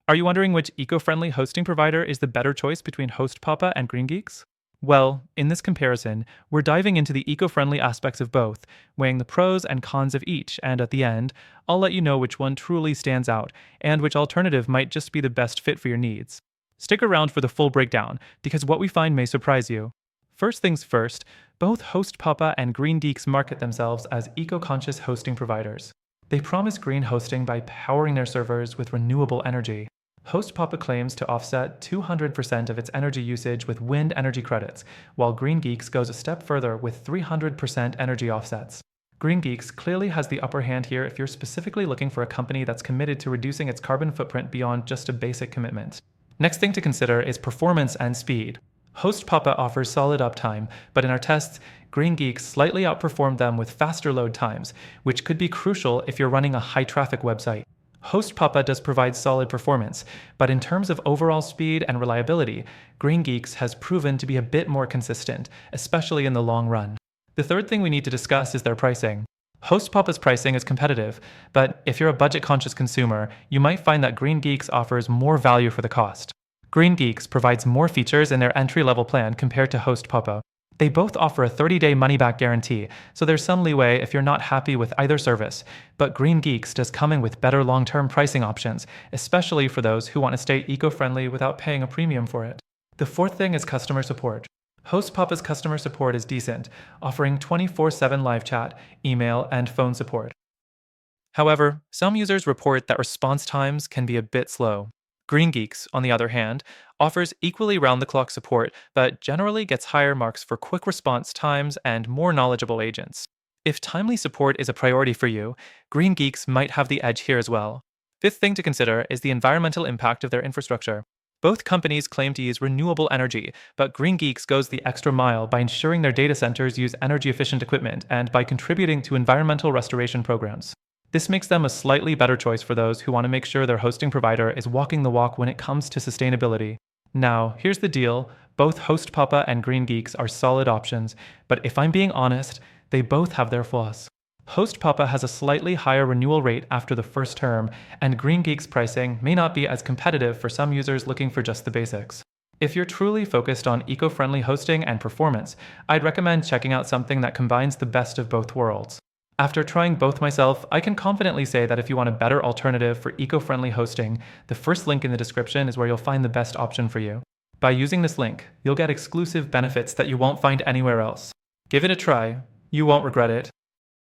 Are you wondering which eco-friendly hosting provider is the better choice between HostPapa and GreenGeeks? Well, in this comparison, we're diving into the eco-friendly aspects of both, weighing the pros and cons of each, and at the end, I'll let you know which one truly stands out and which alternative might just be the best fit for your needs. Stick around for the full breakdown, because what we find may surprise you. First things first, both HostPapa and GreenGeeks market themselves as eco-conscious hosting providers. They promise green hosting by powering their servers with renewable energy. HostPapa claims to offset 200% of its energy usage with wind energy credits, while GreenGeeks goes a step further with 300% energy offsets. GreenGeeks clearly has the upper hand here if you're specifically looking for a company that's committed to reducing its carbon footprint beyond just a basic commitment. Next thing to consider is performance and speed. HostPapa offers solid uptime, but in our tests, GreenGeeks slightly outperformed them with faster load times, which could be crucial if you're running a high-traffic website. HostPapa does provide solid performance, but in terms of overall speed and reliability, GreenGeeks has proven to be a bit more consistent, especially in the long run. The third thing we need to discuss is their pricing. HostPapa's pricing is competitive, but if you're a budget-conscious consumer, you might find that GreenGeeks offers more value for the cost. GreenGeeks provides more features in their entry-level plan compared to HostPapa. They both offer a 30-day money-back guarantee, so there's some leeway if you're not happy with either service, but GreenGeeks does come in with better long-term pricing options, especially for those who want to stay eco-friendly without paying a premium for it. The fourth thing is customer support. HostPapa's customer support is decent, offering 24/7 live chat, email, and phone support. However, some users report that response times can be a bit slow. GreenGeeks, on the other hand, offers equally round-the-clock support, but generally gets higher marks for quick response times and more knowledgeable agents. If timely support is a priority for you, GreenGeeks might have the edge here as well. Fifth thing to consider is the environmental impact of their infrastructure. Both companies claim to use renewable energy, but GreenGeeks goes the extra mile by ensuring their data centers use energy-efficient equipment and by contributing to environmental restoration programs. This makes them a slightly better choice for those who want to make sure their hosting provider is walking the walk when it comes to sustainability. Now, here's the deal. Both HostPapa and GreenGeeks are solid options, but if I'm being honest, they both have their flaws. HostPapa has a slightly higher renewal rate after the first term, and GreenGeeks pricing may not be as competitive for some users looking for just the basics. If you're truly focused on eco-friendly hosting and performance, I'd recommend checking out something that combines the best of both worlds. After trying both myself, I can confidently say that if you want a better alternative for eco-friendly hosting, the first link in the description is where you'll find the best option for you. By using this link, you'll get exclusive benefits that you won't find anywhere else. Give it a try. You won't regret it.